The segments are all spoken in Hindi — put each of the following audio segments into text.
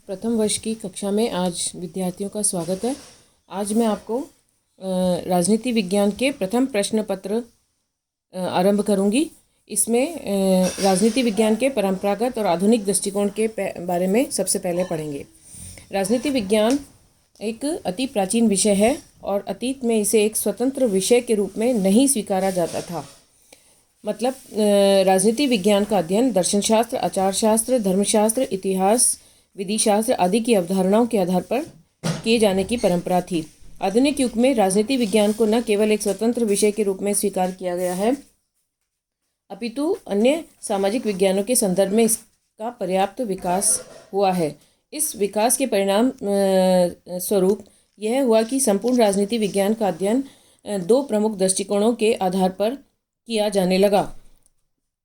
प्रथम वर्ष की कक्षा में आज विद्यार्थियों का स्वागत है। आज मैं आपको राजनीति विज्ञान के प्रथम प्रश्न पत्र आरंभ करूंगी। इसमें राजनीति विज्ञान के परंपरागत और आधुनिक दृष्टिकोण के बारे में सबसे पहले पढ़ेंगे। राजनीति विज्ञान एक अति प्राचीन विषय है और अतीत में इसे एक स्वतंत्र विषय के रूप में नहीं स्वीकारा जाता था। मतलब राजनीति विज्ञान का अध्ययन दर्शनशास्त्र, आचारशास्त्र, धर्मशास्त्र, इतिहास, विधिशास्त्र आदि की अवधारणाओं के आधार पर किए जाने की परंपरा थी। आधुनिक युग में राजनीति विज्ञान को न केवल एक स्वतंत्र विषय के रूप में स्वीकार किया गया है, अपितु अन्य सामाजिक विज्ञानों के संदर्भ में इसका पर्याप्त विकास हुआ है। इस विकास के परिणाम स्वरूप यह हुआ कि संपूर्ण राजनीति विज्ञान का अध्ययन दो प्रमुख दृष्टिकोणों के आधार पर किया जाने लगा।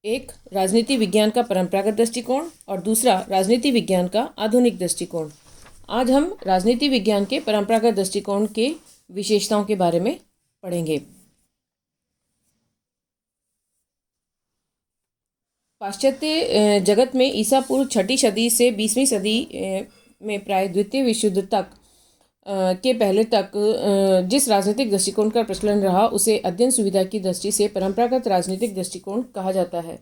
एक राजनीति विज्ञान का परंपरागत दृष्टिकोण और दूसरा राजनीति विज्ञान का आधुनिक दृष्टिकोण। आज हम राजनीति विज्ञान के परंपरागत दृष्टिकोण के विशेषताओं के बारे में पढ़ेंगे। पाश्चात्य जगत में ईसा पूर्व 6वीं सदी से 20वीं सदी में प्राय द्वितीय विश्व युद्ध तक के पहले तक जिस राजनीतिक दृष्टिकोण का प्रचलन रहा उसे अध्ययन सुविधा की दृष्टि से परंपरागत राजनीतिक दृष्टिकोण कहा जाता है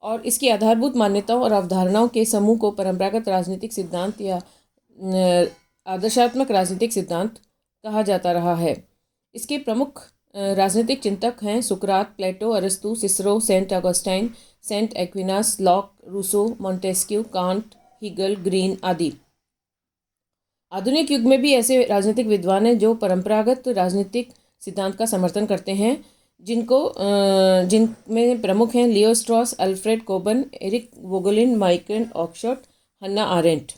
और इसकी आधारभूत मान्यताओं और अवधारणाओं के समूह को परंपरागत राजनीतिक सिद्धांत या आदर्शात्मक राजनीतिक सिद्धांत कहा जाता रहा है। इसके प्रमुख राजनीतिक चिंतक हैं सुकरात, प्लेटो, अरिस्तु, Cicero, Saint Augustine, Saint Aquinas, Locke, Rousseau, Montesquieu, Kant, Hegel, Green आदि। आधुनिक युग में भी ऐसे राजनीतिक विद्वान हैं जो परंपरागत राजनीतिक सिद्धांत का समर्थन करते हैं, जिनमें प्रमुख हैं Leo Strauss, Alfred Cobban, Eric Voegelin, Michael Oxford, Hannah Arendt.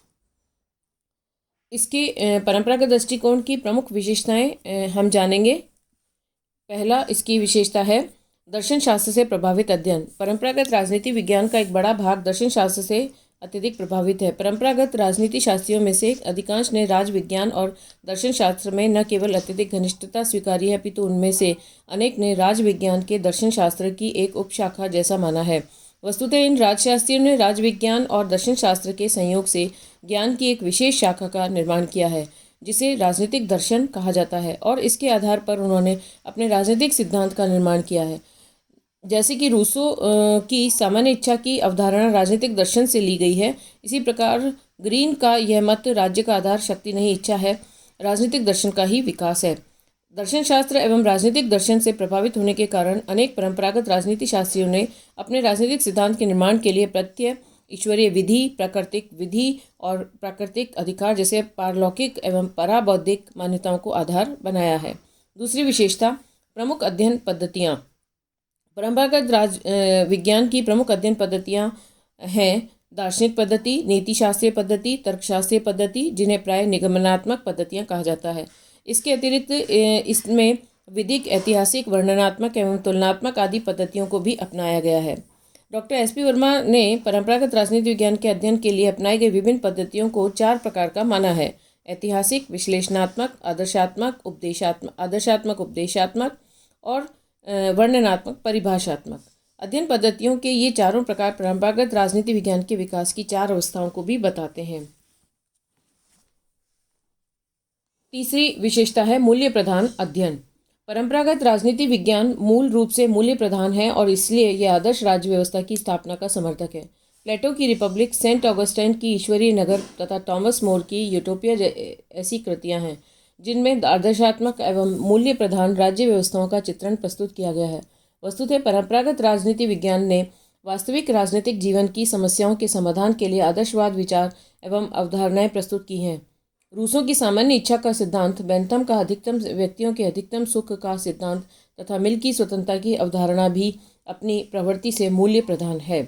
इसके परंपरागत दृष्टिकोण की प्रमुख विशेषताएं हम जानेंगे। पहला इसकी विशेषता है दर्शन शास्त्र से प्रभावित अध्ययन। परंपरागत राजनीति विज्ञान का एक बड़ा भाग दर्शन शास्त्र से अत्यधिक प्रभावित है। परंपरागत राजनीति शास्त्रियों में से अधिकांश ने राज विज्ञान और दर्शन शास्त्र में न केवल अत्यधिक घनिष्ठता स्वीकारी है, अपितु उनमें से अनेक ने राज विज्ञान के दर्शन शास्त्र की एक उपशाखा जैसा माना है। वस्तुतः इन राजशास्त्रियों ने राज विज्ञान और दर्शन शास्त्र के संयोग से ज्ञान की एक विशेष शाखा का निर्माण किया है जिसे राजनीतिक दर्शन कहा जाता है और इसके आधार पर उन्होंने अपने राजनीतिक सिद्धांत का निर्माण किया है। जैसे कि रूसो की सामान्य इच्छा की अवधारणा राजनीतिक दर्शन से ली गई है, इसी प्रकार ग्रीन का यह मत राज्य का आधार शक्ति नहीं इच्छा है, राजनीतिक दर्शन का ही विकास है। दर्शन शास्त्र एवं राजनीतिक दर्शन से प्रभावित होने के कारण अनेक परंपरागत राजनीति शास्त्रियों ने अपने राजनीतिक सिद्धांत के निर्माण के लिए प्रत्यय, ईश्वरीय विधि, प्राकृतिक विधि और प्राकृतिक अधिकार जैसे पारलौकिक एवं पराबौद्धिक मान्यताओं को आधार बनाया है। दूसरी विशेषता प्रमुख अध्ययन पद्धतियाँ। परंपरागत विज्ञान की प्रमुख अध्ययन पद्धतियाँ हैं दार्शनिक पद्धति, नीतिशास्त्रीय पद्धति, तर्कशास्त्रीय पद्धति, जिन्हें प्राय निगमनात्मक पद्धतियाँ कहा जाता है। इसके अतिरिक्त इसमें विधिक, ऐतिहासिक, वर्णनात्मक एवं तुलनात्मक आदि पद्धतियों को भी अपनाया गया है। Doctor SP. वर्मा ने परंपरागत राजनीति विज्ञान के अध्ययन के लिए अपनाई गई विभिन्न पद्धतियों को 4 प्रकार का माना है: ऐतिहासिक, विश्लेषणात्मक, आदर्शात्मक उपदेशात्मक और वर्णनात्मक परिभाषात्मक। अध्ययन पद्धतियों के ये चारों प्रकार परंपरागत राजनीति विज्ञान के विकास की 4 अवस्थाओं को भी बताते हैं। तीसरी विशेषता है मूल्य प्रधान अध्ययन। परंपरागत राजनीति विज्ञान मूल रूप से मूल्य प्रधान है और इसलिए यह आदर्श राज्य व्यवस्था की स्थापना का समर्थक है। प्लेटो की रिपब्लिक, सेंट ऑगस्टाइन की ईश्वरीय नगर तथा टॉमस मोर की यूटोपिया ऐसी कृतियां हैं जिनमें आदर्शात्मक एवं मूल्य प्रधान राज्य व्यवस्थाओं का चित्रण प्रस्तुत किया गया है। वस्तुतः परंपरागत राजनीति विज्ञान ने वास्तविक राजनीतिक जीवन की समस्याओं के समाधान के लिए आदर्शवाद विचार एवं अवधारणाएं प्रस्तुत की हैं। रूसों की सामान्य इच्छा का सिद्धांत, बेंथम का अधिकतम व्यक्तियों के अधिकतम सुख का सिद्धांत तथा मिल की स्वतंत्रता की अवधारणा भी अपनी प्रवृत्ति से मूल्य प्रधान है।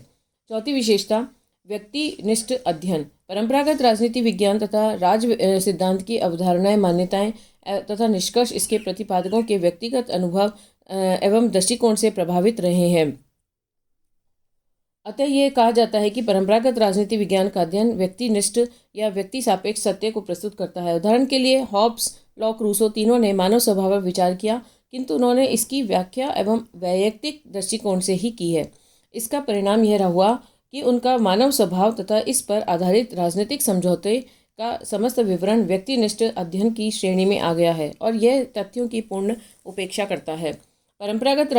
चौथी विशेषता व्यक्तिनिष्ठ अध्ययन। परंपरागत राजनीति विज्ञान तथा राज सिद्धांत की अवधारणाएं, मान्यताएं तथा निष्कर्ष इसके प्रतिपादकों के व्यक्तिगत अनुभव एवं दृष्टिकोण से प्रभावित रहे हैं। अतः यह कहा जाता है कि परंपरागत राजनीति विज्ञान का अध्ययन व्यक्तिनिष्ठ या व्यक्ति सापेक्ष सत्य को प्रस्तुत करता है। उदाहरण के लिए हॉब्स, लॉक, रूसो तीनों ने मानव स्वभाव पर विचार किया, किंतु उन्होंने इसकी व्याख्या एवं वैयक्तिक दृष्टिकोण से ही की है। इसका परिणाम यह हुआ कि उनका मानव स्वभाव तथा इस पर आधारित राजनीतिक समझौते का समस्त विवरण व्यक्तिनिष्ठ अध्ययन की श्रेणी में आ गया है और यह तथ्यों की पूर्ण उपेक्षा करता है। परंपरागत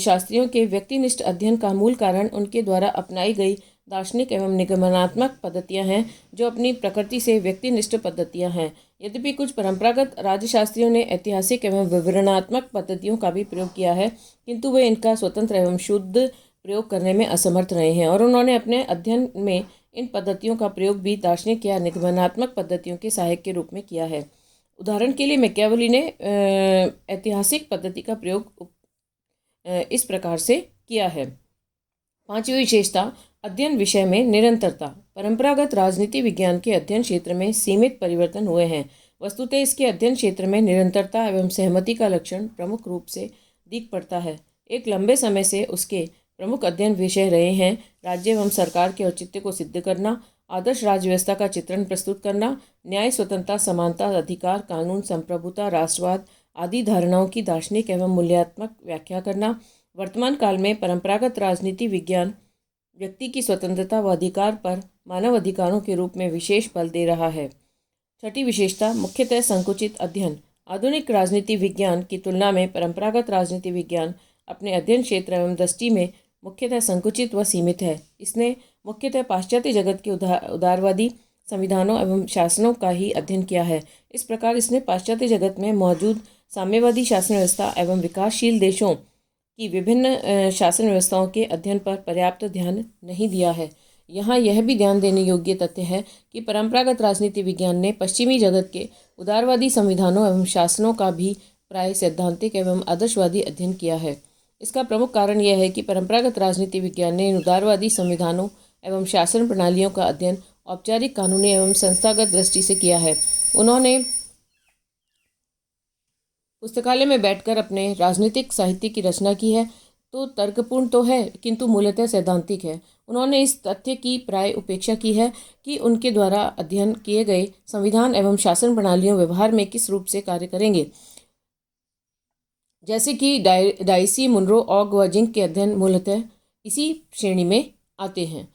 शास्त्रियों के व्यक्तिनिष्ठ अध्ययन का मूल कारण उनके द्वारा अपनाई गई दार्शनिक एवं निगमनात्मक पद्धतियां हैं, जो अपनी प्रकृति से व्यक्तिनिष्ठ पद्धतियां हैं। यद्यपि कुछ परंपरागत राज्यशास्त्रियों ने ऐतिहासिक एवं विवरणात्मक पद्धतियों का भी प्रयोग किया है, किंतु वे इनका स्वतंत्र एवं शुद्ध प्रयोग करने में असमर्थ रहे हैं और उन्होंने अपने अध्ययन में इन पद्धतियों का प्रयोग भी दार्शनिक या निगमनात्मक पद्धतियों के सहायक के रूप में किया है। उदाहरण के लिए मैकियावेली ने ऐतिहासिक पद्धति का प्रयोग इस प्रकार से किया है। पांचवी विशेषता, अध्ययन विषय में निरंतरता। परंपरागत राजनीति विज्ञान के अध्ययन क्षेत्र में सीमित परिवर्तन हुए हैं। वस्तुतः इसके अध्ययन क्षेत्र में निरंतरता एवं सहमति का लक्षण प्रमुख रूप से दिख पड़ता है। एक लंबे समय से उसके प्रमुख अध्ययन विषय रहे हैं राज्य एवं सरकार के औचित्य को सिद्ध करना, आदर्श राज्य व्यवस्था का चित्रण प्रस्तुत करना, न्याय, स्वतंत्रता, समानता, अधिकार, कानून, संप्रभुता, राष्ट्रवाद आदि धारणाओं की दार्शनिक एवं मूल्यात्मक व्याख्या करना। वर्तमान काल में परंपरागत राजनीति विज्ञान व्यक्ति की स्वतंत्रता व अधिकार पर मानव अधिकारों के रूप में विशेष बल दे रहा है। छठी विशेषता, मुख्यतः संकुचित अध्ययन। आधुनिक राजनीति विज्ञान की तुलना में परंपरागत राजनीति विज्ञान अपने अध्ययन क्षेत्र एवं दृष्टि में मुख्यतः संकुचित व सीमित है। इसने मुख्यतः पाश्चात्य जगत के उदारवादी संविधानों एवं शासनों का ही अध्ययन किया है। इस प्रकार इसने पाश्चात्य जगत में मौजूद साम्यवादी शासन व्यवस्था एवं विकासशील देशों की विभिन्न शासन व्यवस्थाओं के अध्ययन पर पर्याप्त ध्यान नहीं दिया है। यहाँ यह भी ध्यान देने योग्य तथ्य है कि परंपरागत राजनीति विज्ञान ने पश्चिमी जगत के उदारवादी संविधानों एवं शासनों का भी प्राय सैद्धांतिक एवं आदर्शवादी अध्ययन किया है। इसका प्रमुख कारण यह है कि परंपरागत राजनीति विज्ञान ने इन उदारवादी संविधानों एवं शासन प्रणालियों का अध्ययन औपचारिक, कानूनी एवं संस्थागत दृष्टि से किया है। उन्होंने पुस्तकालय में बैठकर अपने राजनीतिक साहित्य की रचना की है तो तर्कपूर्ण तो है, किंतु मूलतः सैद्धांतिक है। उन्होंने इस तथ्य की प्राय उपेक्षा की है कि उनके द्वारा अध्ययन किए गए संविधान एवं शासन प्रणालियों व्यवहार में किस रूप से कार्य करेंगे, जैसे कि डाइसी, मुनरो, ऑग व जिंक के अध्ययन मूलतः इसी श्रेणी में आते हैं।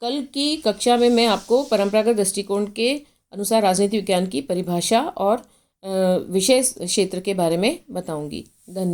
कल की कक्षा में मैं आपको परंपरागत दृष्टिकोण के अनुसार राजनीति विज्ञान की परिभाषा और विषय क्षेत्र के बारे में बताऊंगी। धन्यवाद।